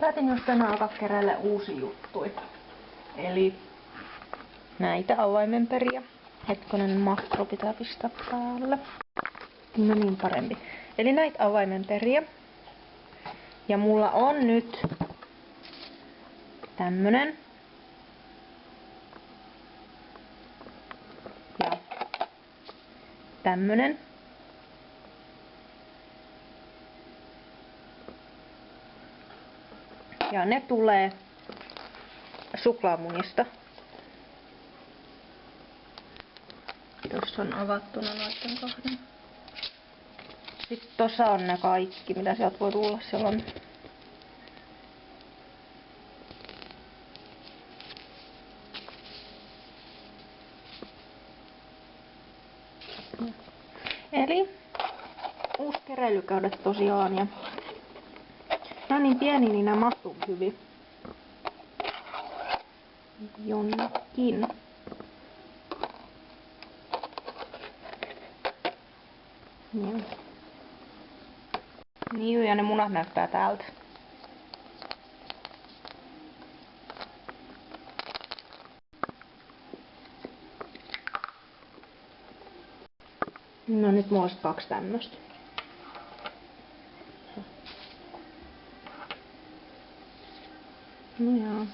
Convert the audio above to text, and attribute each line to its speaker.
Speaker 1: Päätin just tänään alkaa keräillä uusi juttui. Eli näitä avaimenperiä. Hetkonen, makro pitää pistää päälle. No niin, parempi. Eli näitä avaimenperiä. Ja mulla on nyt tämmönen. Ja tämmönen. Ja ne tulee suklaamunista. Tuossa on avattuna noiden kahden. Sitten tossa on ne kaikki, mitä sieltä voi tulla. Siellä on eli uusi keräilykäyde tosiaan. Ja nää on niin pieni, niin nää mahtuu hyvin jonnekin. Niin, ja ne munat näyttää täältä. No nyt mulla olisi 2 tämmöstä. No jaa.